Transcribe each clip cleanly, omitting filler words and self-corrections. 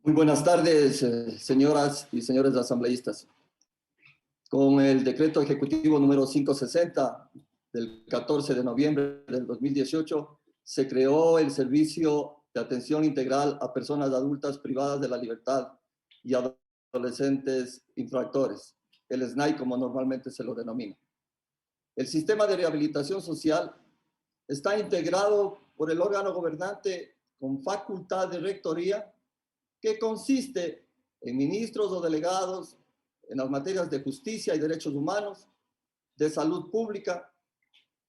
Muy buenas tardes, señoras y señores asambleístas. Con el decreto ejecutivo número 560 del 14 de noviembre del 2018, se creó el Servicio de Atención Integral a Personas Adultas Privadas de la Libertad y Adolescentes Infractores, el SNAI como normalmente se lo denomina. El sistema de rehabilitación social está integrado por el órgano gobernante con facultad de rectoría, que consiste en ministros o delegados en las materias de justicia y derechos humanos, de salud pública,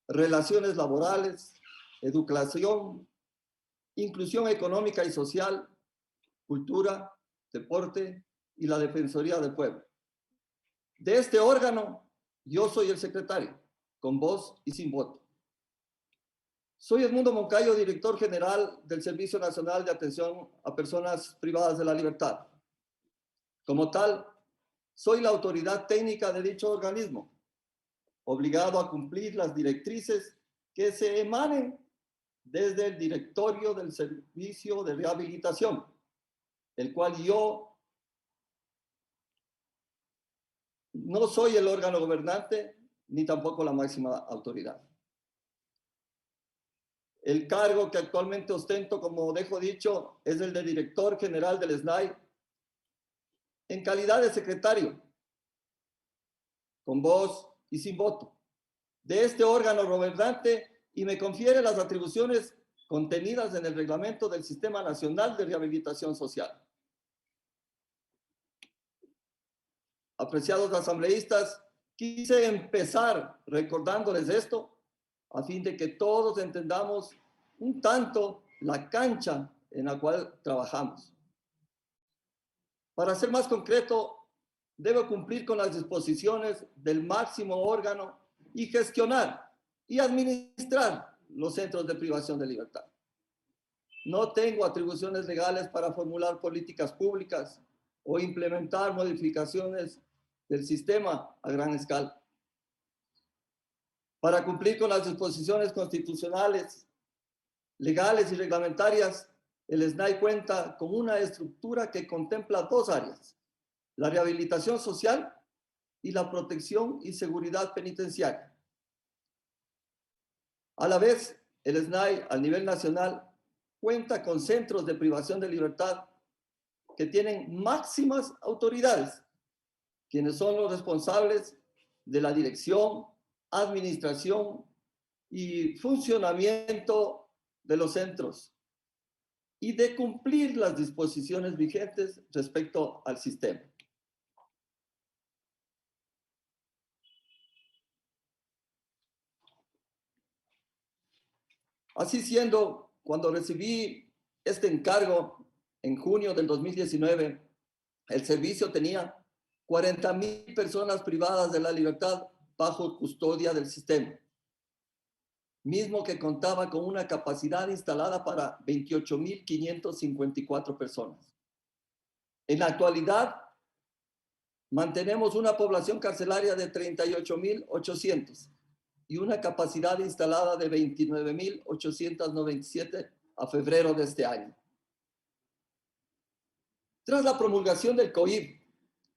relaciones laborales, educación, inclusión económica y social, cultura, deporte y la Defensoría del Pueblo. De este órgano, yo soy el secretario, con voz y sin voto. Soy Edmundo Moncayo, director general del Servicio Nacional de Atención a Personas Privadas de la Libertad. Como tal, soy la autoridad técnica de dicho organismo, obligado a cumplir las directrices que se emanen desde el directorio del Servicio de Rehabilitación, el cual yo no soy el órgano gobernante ni tampoco la máxima autoridad. El cargo que actualmente ostento, como dejo dicho, es el de director general del SNAI en calidad de secretario, con voz y sin voto, de este órgano gobernante, y me confiere las atribuciones contenidas en el reglamento del Sistema Nacional de Rehabilitación Social. Apreciados asambleístas, quise empezar recordándoles esto a fin de que todos entendamos un tanto la cancha en la cual trabajamos. Para ser más concreto, debo cumplir con las disposiciones del máximo órgano y gestionar y administrar los centros de privación de libertad. No tengo atribuciones legales para formular políticas públicas o implementar modificaciones del sistema a gran escala. Para cumplir con las disposiciones constitucionales, legales y reglamentarias, el SNAI cuenta con una estructura que contempla dos áreas: la rehabilitación social y la protección y seguridad penitenciaria. A la vez, el SNAI a nivel nacional cuenta con centros de privación de libertad que tienen máximas autoridades, quienes son los responsables de la dirección, administración y funcionamiento de los centros y de cumplir las disposiciones vigentes respecto al sistema. Así siendo, cuando recibí este encargo en junio del 2019, el servicio tenía 40,000 personas privadas de la libertad bajo custodia del sistema, mismo que contaba con una capacidad instalada para 28,554 personas. En la actualidad, mantenemos una población carcelaria de 38,800 y una capacidad instalada de 29,897 a febrero de este año. Tras la promulgación del COIP,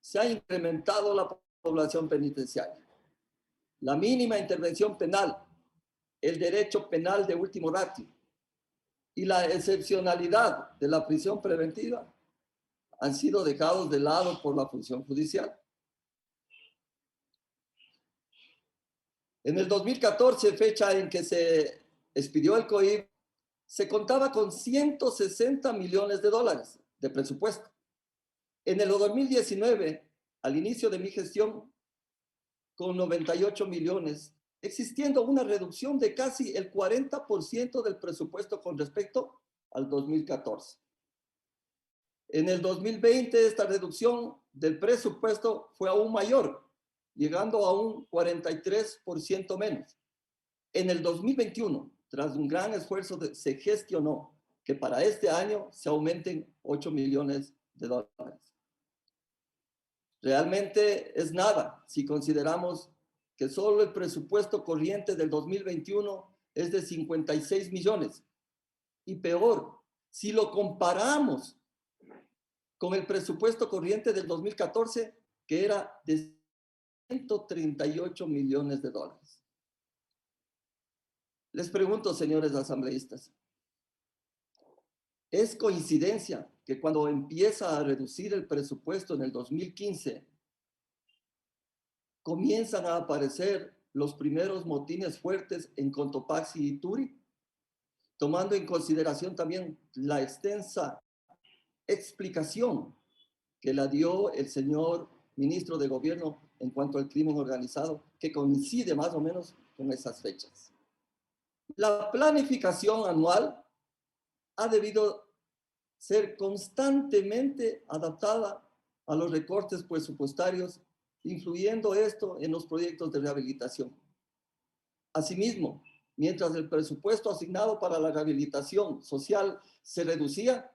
se ha incrementado la población penitenciaria. La mínima intervención penal, el derecho penal de último ratio y la excepcionalidad de la prisión preventiva han sido dejados de lado por la función judicial. En el 2014, fecha en que se expidió el COIP, se contaba con 160 millones de dólares de presupuesto. En el 2019, al inicio de mi gestión, con 98 millones, existiendo una reducción de casi el 40% del presupuesto con respecto al 2014. En el 2020, esta reducción del presupuesto fue aún mayor, llegando a un 43% menos. En el 2021, tras un gran esfuerzo, se gestionó que para este año se aumenten 8 millones de dólares. Realmente es nada si consideramos que solo el presupuesto corriente del 2021 es de 56 millones. Y peor, si lo comparamos con el presupuesto corriente del 2014, que era de 138 millones de dólares. Les pregunto, señores asambleístas, ¿es coincidencia que cuando empieza a reducir el presupuesto en el 2015, comienzan a aparecer los primeros motines fuertes en Cotopaxi y Turi, tomando en consideración también la extensa explicación que la dio el señor ministro de Gobierno en cuanto al crimen organizado, que coincide más o menos con esas fechas? La planificación anual ha debido ser constantemente adaptada a los recortes presupuestarios, influyendo esto en los proyectos de rehabilitación. Asimismo, mientras el presupuesto asignado para la rehabilitación social se reducía,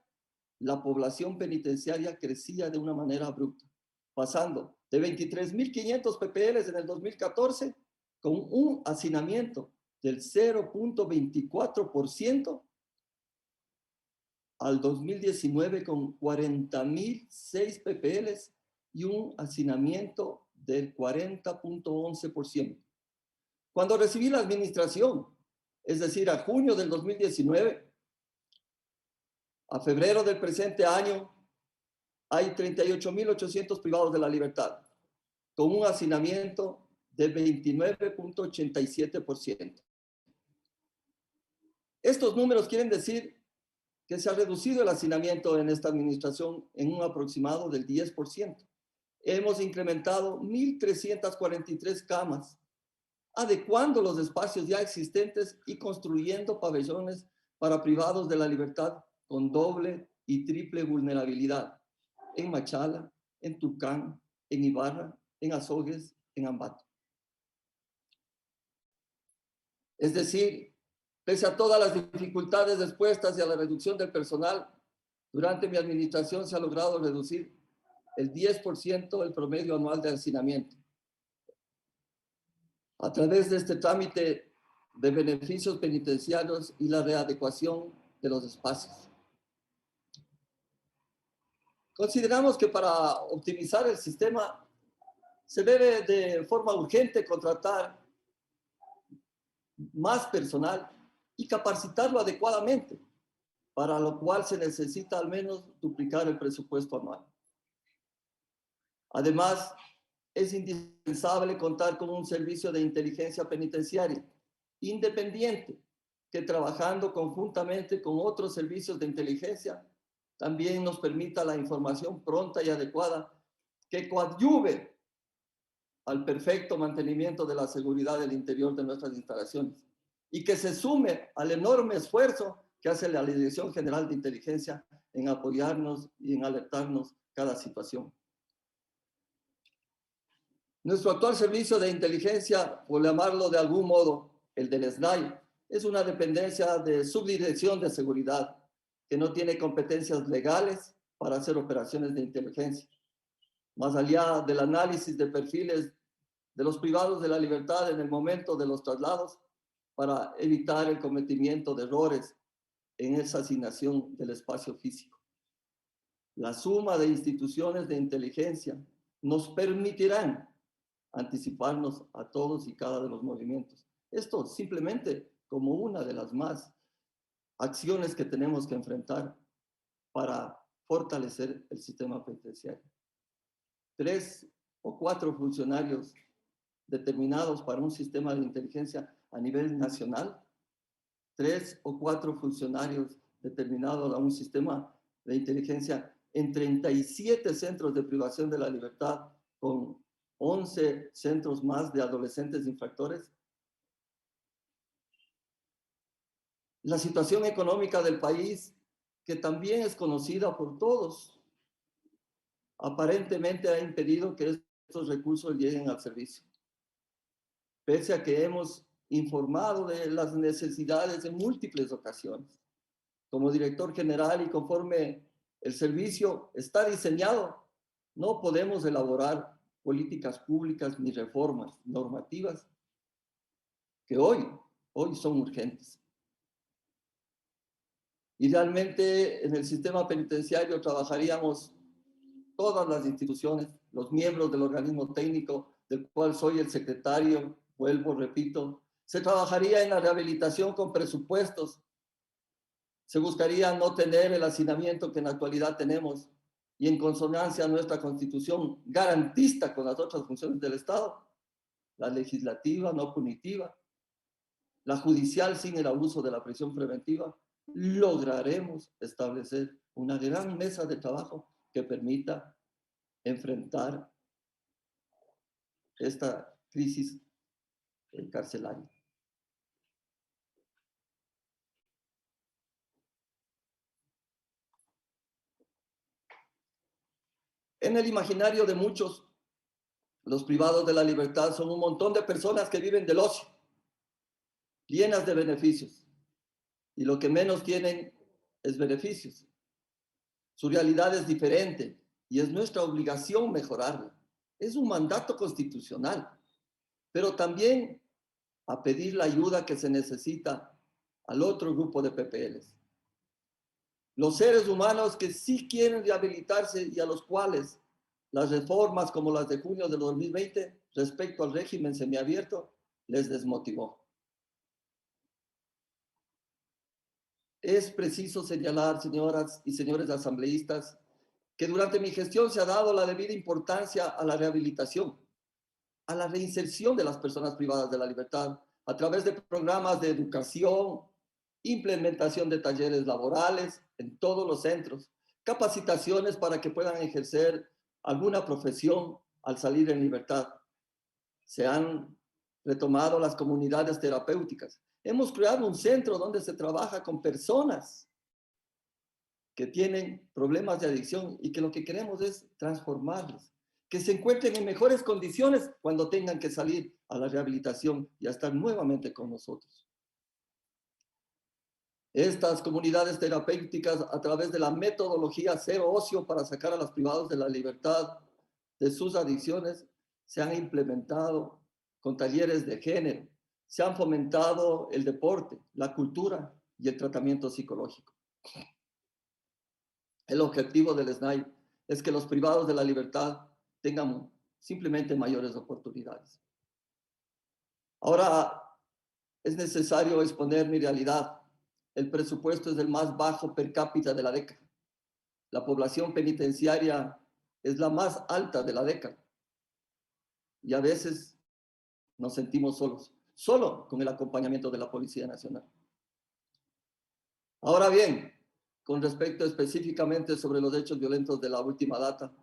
la población penitenciaria crecía de una manera abrupta, pasando de 23.500 PPLs en el 2014 con un hacinamiento del 0.24% al 2019 con 40.006 PPLs y un hacinamiento del 40.11%. Cuando recibí la administración, es decir, a junio del 2019, a febrero del presente año, hay 38.800 privados de la libertad, con un hacinamiento de 29.87%. Estos números quieren decir que se ha reducido el hacinamiento en esta administración en un aproximado del 10%. Hemos incrementado 1.343 camas, adecuando los espacios ya existentes y construyendo pabellones para privados de la libertad con doble y triple vulnerabilidad en Machala, en Tucán, en Ibarra, en Azogues, en Ambato. Es decir, pese a todas las dificultades expuestas y a la reducción del personal, durante mi administración se ha logrado reducir el 10% el promedio anual de hacinamiento. A través de este trámite de beneficios penitenciarios y la readecuación de los espacios. Consideramos que para optimizar el sistema se debe de forma urgente contratar más personal y capacitarlo adecuadamente, para lo cual se necesita al menos duplicar el presupuesto anual. Además, es indispensable contar con un servicio de inteligencia penitenciaria independiente que, trabajando conjuntamente con otros servicios de inteligencia, también nos permita la información pronta y adecuada que coadyuve al perfecto mantenimiento de la seguridad del interior de nuestras instalaciones y que se sume al enorme esfuerzo que hace la Dirección General de Inteligencia en apoyarnos y en alertarnos cada situación. Nuestro actual servicio de inteligencia, por llamarlo de algún modo, el del SNAI, es una dependencia de Subdirección de Seguridad que no tiene competencias legales para hacer operaciones de inteligencia. Más allá del análisis de perfiles de los privados de la libertad en el momento de los traslados, para evitar el cometimiento de errores en esa asignación del espacio físico. La suma de instituciones de inteligencia nos permitirán anticiparnos a todos y cada de los movimientos. Esto simplemente como una de las más acciones que tenemos que enfrentar para fortalecer el sistema penitenciario. 3 o 4 funcionarios determinados para un sistema de inteligencia a nivel nacional, 3 o 4 funcionarios determinados a un sistema de inteligencia en 37 centros de privación de la libertad, con 11 centros más de adolescentes infractores. La situación económica del país, que también es conocida por todos, aparentemente ha impedido que estos recursos lleguen al servicio. Pese a que hemos informado de las necesidades en múltiples ocasiones. Como director general y conforme el servicio está diseñado, no podemos elaborar políticas públicas ni reformas normativas que hoy son urgentes. Idealmente, en el sistema penitenciario trabajaríamos todas las instituciones, los miembros del organismo técnico del cual soy el secretario, vuelvo, repito, se trabajaría en la rehabilitación con presupuestos, se buscaría no tener el hacinamiento que en la actualidad tenemos y en consonancia a nuestra Constitución garantista con las otras funciones del Estado, la legislativa no punitiva, la judicial sin el abuso de la prisión preventiva, lograremos establecer una gran mesa de trabajo que permita enfrentar esta crisis carcelaria. En el imaginario de muchos, los privados de la libertad son un montón de personas que viven del ocio, llenas de beneficios, y lo que menos tienen es beneficios. Su realidad es diferente y es nuestra obligación mejorarla. Es un mandato constitucional, pero también a pedir la ayuda que se necesita al otro grupo de PPLs. Los seres humanos que sí quieren rehabilitarse y a los cuales las reformas como las de junio de 2020 respecto al régimen semiabierto les desmotivó. Es preciso señalar, señoras y señores asambleístas, que durante mi gestión se ha dado la debida importancia a la rehabilitación, a la reinserción de las personas privadas de la libertad a través de programas de educación, implementación de talleres laborales en todos los centros, capacitaciones para que puedan ejercer alguna profesión al salir en libertad. Se han retomado las comunidades terapéuticas. Hemos creado un centro donde se trabaja con personas que tienen problemas de adicción y que lo que queremos es transformarlos, que se encuentren en mejores condiciones cuando tengan que salir a la rehabilitación y a estar nuevamente con nosotros. Estas comunidades terapéuticas, a través de la metodología Cero Ocio para sacar a los privados de la libertad de sus adicciones, se han implementado con talleres de género, se han fomentado el deporte, la cultura y el tratamiento psicológico. El objetivo del SNAI es que los privados de la libertad tengan simplemente mayores oportunidades. Ahora es necesario exponer mi realidad. El presupuesto es el más bajo per cápita de la década. La población penitenciaria es la más alta de la década. Y a veces nos sentimos solos, solo con el acompañamiento de la Policía Nacional. Ahora bien, con respecto específicamente sobre los hechos violentos de la última data,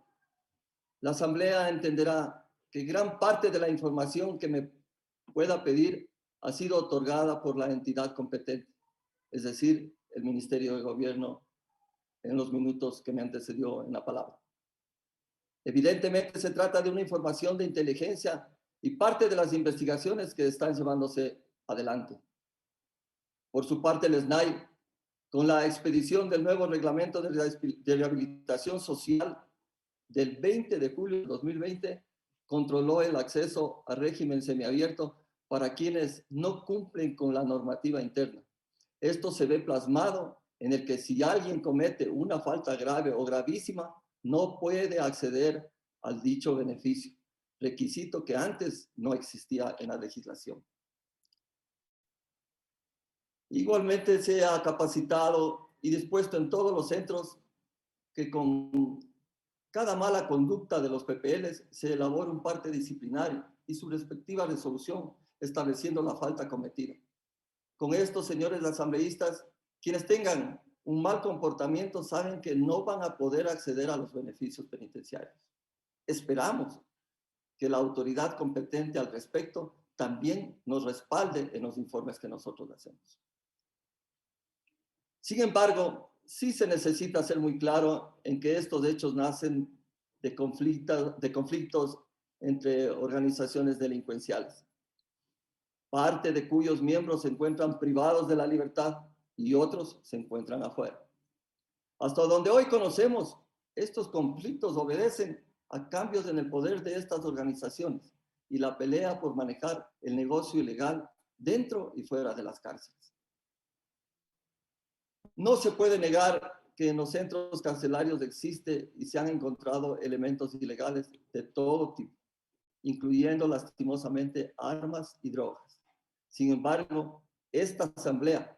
la Asamblea entenderá que gran parte de la información que me pueda pedir ha sido otorgada por la entidad competente, es decir, el Ministerio de Gobierno, en los minutos que me antecedió en la palabra. Evidentemente se trata de una información de inteligencia y parte de las investigaciones que están llevándose adelante. Por su parte, el SNAI, con la expedición del nuevo reglamento de rehabilitación social del 20 de julio de 2020, controló el acceso al régimen semiabierto para quienes no cumplen con la normativa interna. Esto se ve plasmado en el que si alguien comete una falta grave o gravísima, no puede acceder al dicho beneficio, requisito que antes no existía en la legislación. Igualmente se ha capacitado y dispuesto en todos los centros que con cada mala conducta de los PPLs se elabora un parte disciplinario y su respectiva resolución, estableciendo la falta cometida. Con esto, señores asambleístas, quienes tengan un mal comportamiento saben que no van a poder acceder a los beneficios penitenciarios. Esperamos que la autoridad competente al respecto también nos respalde en los informes que nosotros hacemos. Sin embargo, sí se necesita ser muy claro en que estos hechos nacen de conflictos entre organizaciones delincuenciales, parte de cuyos miembros se encuentran privados de la libertad y otros se encuentran afuera. Hasta donde hoy conocemos, estos conflictos obedecen a cambios en el poder de estas organizaciones y la pelea por manejar el negocio ilegal dentro y fuera de las cárceles. No se puede negar que en los centros carcelarios existe y se han encontrado elementos ilegales de todo tipo, incluyendo lastimosamente armas y drogas. Sin embargo, esta asamblea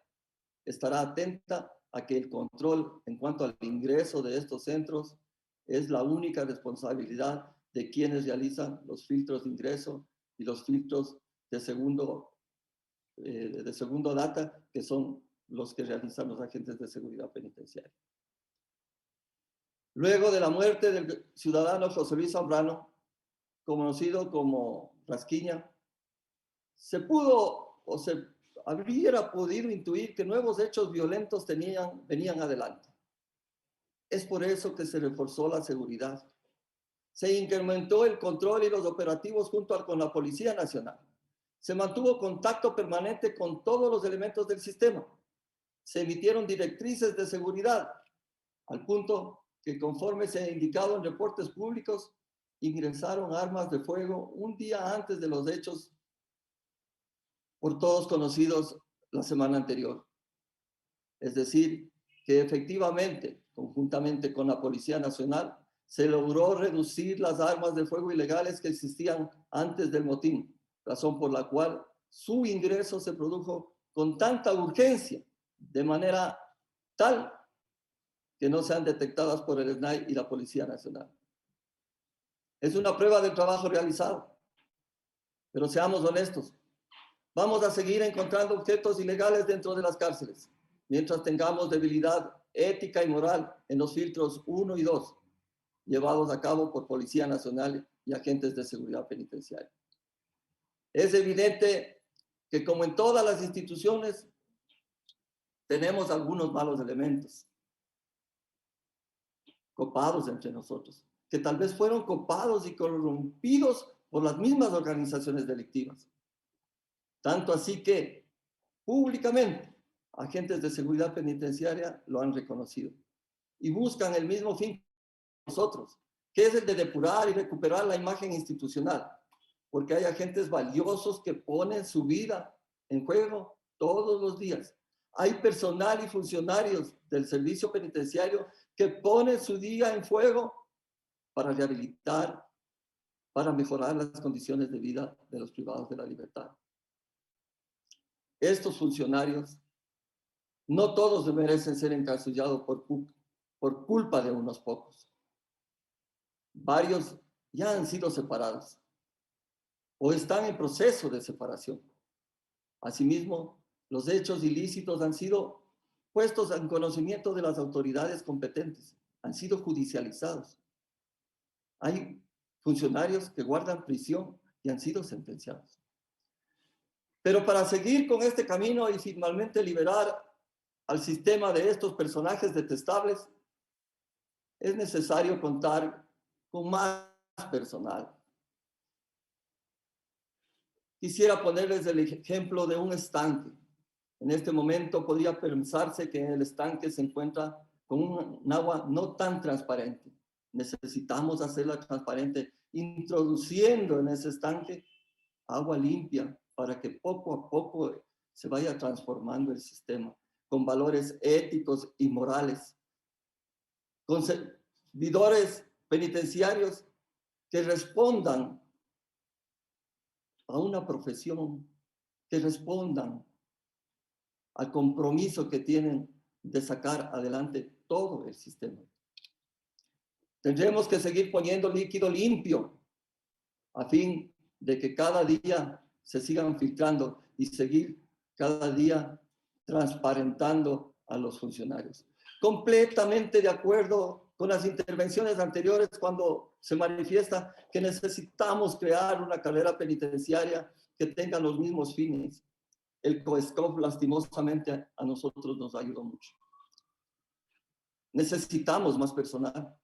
estará atenta a que el control en cuanto al ingreso de estos centros es la única responsabilidad de quienes realizan los filtros de ingreso y los filtros de segundo data, que son los que realizan los agentes de seguridad penitenciaria. Luego de la muerte del ciudadano José Luis Zambrano, conocido como Rasquiña, se pudo o se hubiera podido intuir que nuevos hechos violentos venían adelante. Es por eso que se reforzó la seguridad. Se incrementó el control y los operativos junto con la Policía Nacional. Se mantuvo contacto permanente con todos los elementos del sistema. Se emitieron directrices de seguridad, al punto que conforme se ha indicado en reportes públicos, ingresaron armas de fuego un día antes de los hechos por todos conocidos la semana anterior. Es decir, que efectivamente, conjuntamente con la Policía Nacional, se logró reducir las armas de fuego ilegales que existían antes del motín, razón por la cual su ingreso se produjo con tanta urgencia, de manera tal que no sean detectadas por el SNAI y la Policía Nacional. Es una prueba del trabajo realizado, pero seamos honestos, vamos a seguir encontrando objetos ilegales dentro de las cárceles, mientras tengamos debilidad ética y moral en los filtros 1 y 2, llevados a cabo por Policía Nacional y agentes de seguridad penitenciaria. Es evidente que, como en todas las instituciones, tenemos algunos malos elementos, copados entre nosotros, que tal vez fueron copados y corrompidos por las mismas organizaciones delictivas. Tanto así que, públicamente, agentes de seguridad penitenciaria lo han reconocido y buscan el mismo fin que nosotros, que es el de depurar y recuperar la imagen institucional, porque hay agentes valiosos que ponen su vida en juego todos los días. Hay personal y funcionarios del servicio penitenciario que ponen su día en fuego para rehabilitar, para mejorar las condiciones de vida de los privados de la libertad. Estos funcionarios, no todos merecen ser encarcelados por culpa de unos pocos. Varios ya han sido separados o están en proceso de separación. Asimismo, los hechos ilícitos han sido puestos en conocimiento de las autoridades competentes, han sido judicializados. Hay funcionarios que guardan prisión y han sido sentenciados. Pero para seguir con este camino y finalmente liberar al sistema de estos personajes detestables, es necesario contar con más personal. Quisiera ponerles el ejemplo de un estanque. En este momento podría pensarse que en el estanque se encuentra con un agua no tan transparente. Necesitamos hacerla transparente, introduciendo en ese estanque agua limpia para que poco a poco se vaya transformando el sistema con valores éticos y morales, con servidores penitenciarios que respondan a una profesión, que respondan al compromiso que tienen de sacar adelante todo el sistema. Tendremos que seguir poniendo líquido limpio a fin de que cada día se sigan filtrando y seguir cada día transparentando a los funcionarios. Completamente de acuerdo con las intervenciones anteriores cuando se manifiesta que necesitamos crear una carrera penitenciaria que tenga los mismos fines. El COESCOP lastimosamente a nosotros nos ayudó mucho. Necesitamos más personal.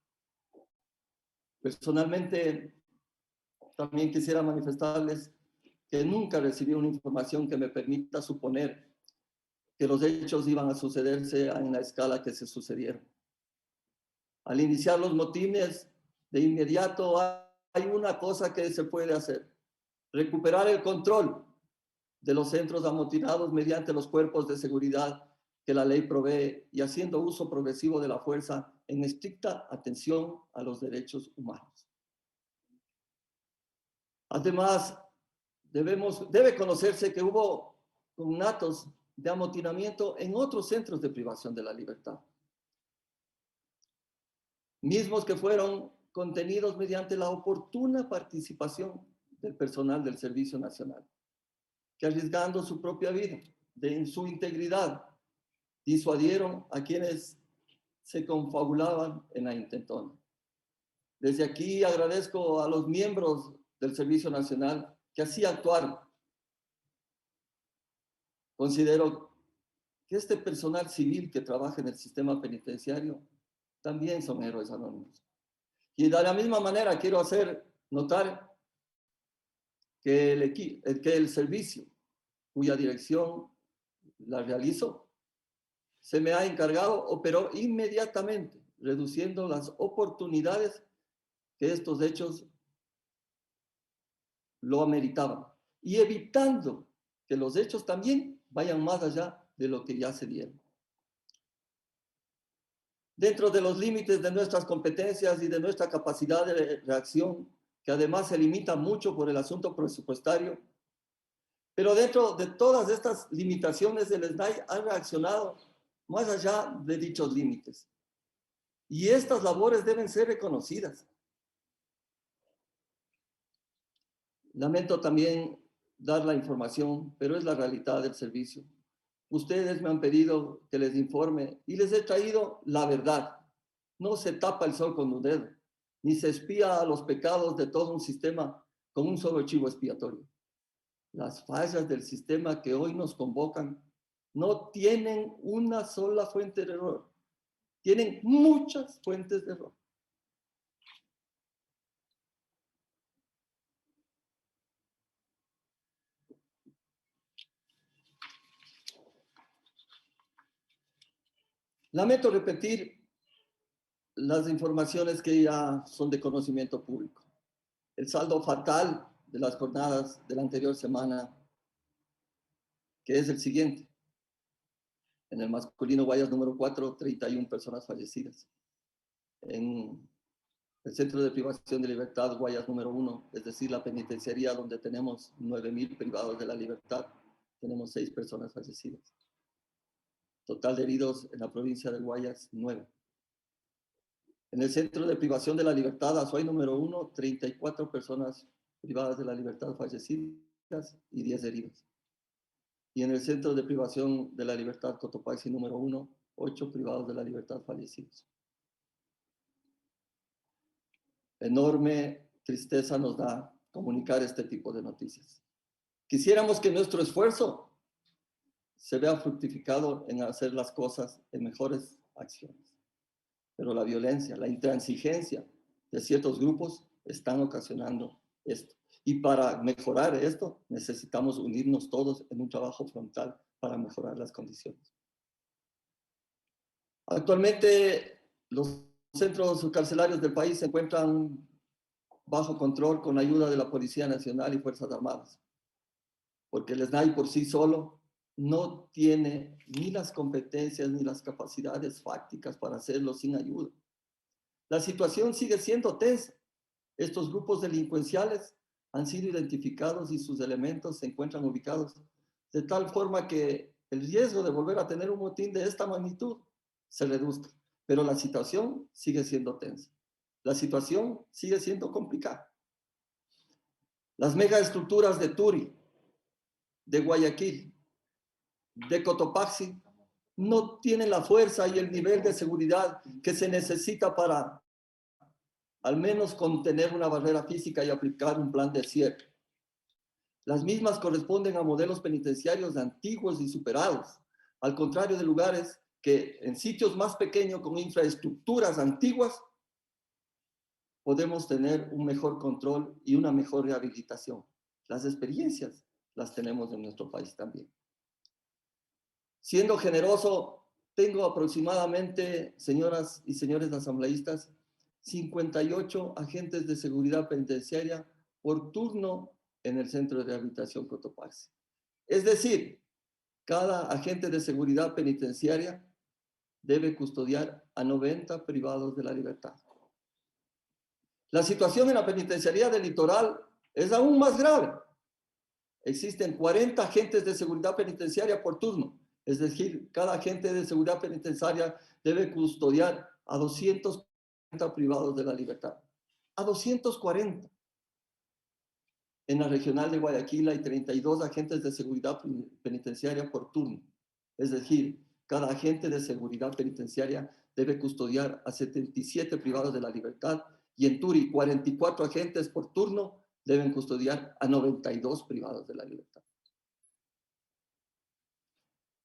Personalmente, también quisiera manifestarles que nunca recibí una información que me permita suponer que los hechos iban a sucederse en la escala que se sucedieron. Al iniciar los motines, de inmediato hay una cosa que se puede hacer: recuperar el control de los centros amotinados mediante los cuerpos de seguridad que la ley provee y haciendo uso progresivo de la fuerza en estricta atención a los derechos humanos. Además, debe conocerse que hubo conatos de amotinamiento en otros centros de privación de la libertad, mismos que fueron contenidos mediante la oportuna participación del personal del Servicio Nacional, que arriesgando su propia vida, en su integridad, disuadieron a quienes se confabulaban en la intentona. Desde aquí agradezco a los miembros del Servicio Nacional que así actuaron. Considero que este personal civil que trabaja en el sistema penitenciario también son héroes anónimos. Y de la misma manera quiero hacer notar que el servicio cuya dirección la realizo se me ha encargado, operó inmediatamente, reduciendo las oportunidades que estos hechos lo ameritaban y evitando que los hechos también vayan más allá de lo que ya se dieron. Dentro de los límites de nuestras competencias y de nuestra capacidad de reacción, que además se limita mucho por el asunto presupuestario, pero dentro de todas estas limitaciones, el SNAI ha reaccionado más allá de dichos límites. Y estas labores deben ser reconocidas. Lamento también dar la información, pero es la realidad del servicio. Ustedes me han pedido que les informe y les he traído la verdad. No se tapa el sol con un dedo, ni se espía a los pecados de todo un sistema con un solo chivo expiatorio. Las fallas del sistema que hoy nos convocan no tienen una sola fuente de error, tienen muchas fuentes de error. Lamento repetir las informaciones que ya son de conocimiento público. El saldo fatal de las jornadas de la anterior semana, que es el siguiente. En el masculino Guayas número 4, 31 personas fallecidas. En el Centro de Privación de Libertad Guayas número 1, es decir, la penitenciaría donde tenemos 9,000 privados de la libertad, tenemos 6 personas fallecidas. Total de heridos en la provincia de Guayas, 9. En el Centro de Privación de la Libertad Azuay número 1, 34 personas privadas de la libertad fallecidas y 10 heridos. Y en el Centro de Privación de la Libertad Cotopaxi número 1, 8 privados de la libertad fallecidos. Enorme tristeza nos da comunicar este tipo de noticias. Quisiéramos que nuestro esfuerzo se vea fructificado en hacer las cosas en mejores acciones. Pero la violencia, la intransigencia de ciertos grupos están ocasionando esto. Y para mejorar esto, necesitamos unirnos todos en un trabajo frontal para mejorar las condiciones. Actualmente, los centros carcelarios del país se encuentran bajo control con la ayuda de la Policía Nacional y Fuerzas Armadas, porque el SNAI por sí solo no tiene ni las competencias ni las capacidades fácticas para hacerlo sin ayuda. La situación sigue siendo tensa. Estos grupos delincuenciales han sido identificados y sus elementos se encuentran ubicados de tal forma que el riesgo de volver a tener un motín de esta magnitud se reduzca. Pero la situación sigue siendo tensa. La situación sigue siendo complicada. Las megaestructuras de Turi, de Guayaquil, de Cotopaxi, no tienen la fuerza y el nivel de seguridad que se necesita para al menos contener una barrera física y aplicar un plan de cierre. Las mismas corresponden a modelos penitenciarios antiguos y superados, al contrario de lugares que en sitios más pequeños con infraestructuras antiguas podemos tener un mejor control y una mejor rehabilitación. Las experiencias las tenemos en nuestro país también. Siendo generoso, tengo aproximadamente, señoras y señores asambleístas, 58 agentes de seguridad penitenciaria por turno en el Centro de Rehabilitación Cotopaxi. Es decir, Cada agente de seguridad penitenciaria debe custodiar a 90 privados de la libertad. La situación en la penitenciaría del Litoral es aún más grave. Existen 40 agentes de seguridad penitenciaria por turno. Es decir, cada agente de seguridad penitenciaria debe custodiar a 240 privados de la libertad. A 240. En la regional de Guayaquil hay 32 agentes de seguridad penitenciaria por turno. Es decir, cada agente de seguridad penitenciaria debe custodiar a 77 privados de la libertad, y en Turi 44 agentes por turno deben custodiar a 92 privados de la libertad.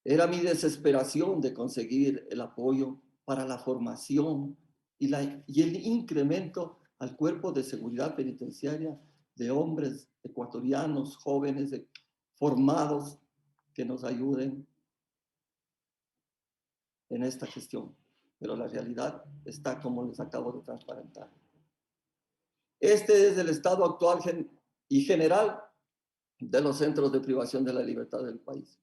Era mi desesperación de conseguir el apoyo para la formación y el incremento al cuerpo de seguridad penitenciaria de hombres ecuatorianos, jóvenes, formados, que nos ayuden en esta gestión. Pero la realidad está como les acabo de transparentar. Este es el estado actual y general de los centros de privación de la libertad del país.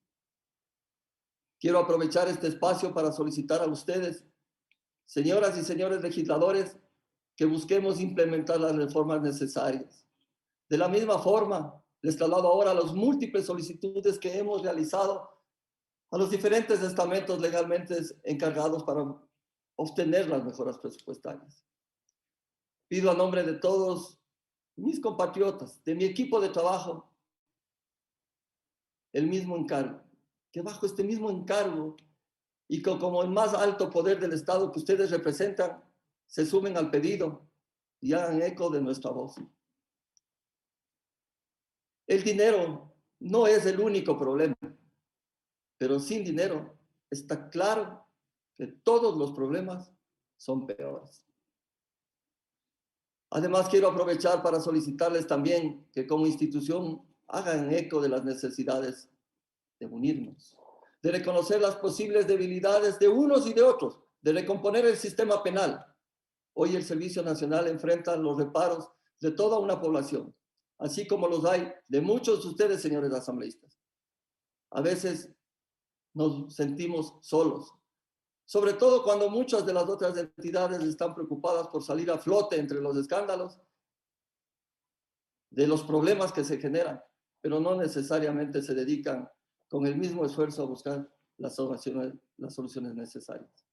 Quiero aprovechar este espacio para solicitar a ustedes, señoras y señores legisladores, que busquemos implementar las reformas necesarias. De la misma forma, les traslado ahora las múltiples solicitudes que hemos realizado a los diferentes estamentos legalmente encargados para obtener las mejoras presupuestarias. Pido a nombre de todos mis compatriotas, de mi equipo de trabajo, el mismo encargo, que bajo este mismo encargo y como el más alto poder del Estado que ustedes representan, se sumen al pedido y hagan eco de nuestra voz. El dinero no es el único problema, pero sin dinero está claro que todos los problemas son peores. Además, quiero aprovechar para solicitarles también que como institución hagan eco de las necesidades de unirnos, de reconocer las posibles debilidades de unos y de otros, de recomponer el sistema penal. Hoy el Servicio Nacional enfrenta los reparos de toda una población, así como los hay de muchos de ustedes, señores asambleístas. A veces nos sentimos solos, sobre todo cuando muchas de las otras entidades están preocupadas por salir a flote entre los escándalos de los problemas que se generan, pero no necesariamente se dedican con el mismo esfuerzo a buscar las soluciones necesarias.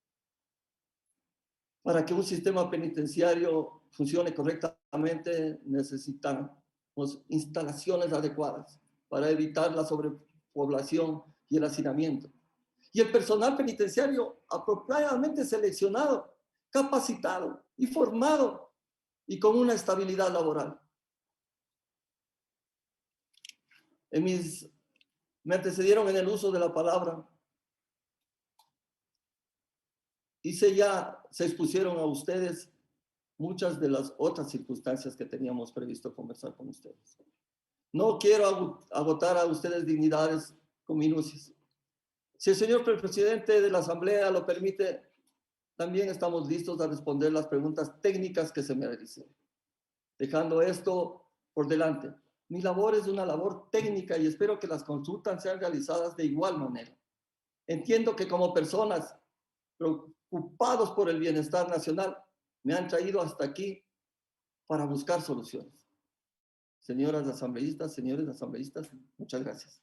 Para que un sistema penitenciario funcione correctamente, necesitamos instalaciones adecuadas para evitar la sobrepoblación y el hacinamiento. Y el personal penitenciario apropiadamente seleccionado, capacitado y formado y con una estabilidad laboral. Me antecedieron en el uso de la palabra y se expusieron a ustedes muchas de las otras circunstancias que teníamos previsto conversar con ustedes. No quiero agotar a ustedes dignidades con minucias. Si el señor presidente de la Asamblea lo permite, también estamos listos a responder las preguntas técnicas que se me realicen. Dejando esto por delante, mi labor es una labor técnica y espero que las consultas sean realizadas de igual manera. Entiendo que como personas preocupados por el bienestar nacional, me han traído hasta aquí para buscar soluciones. Señoras asambleístas, señores asambleístas, muchas gracias.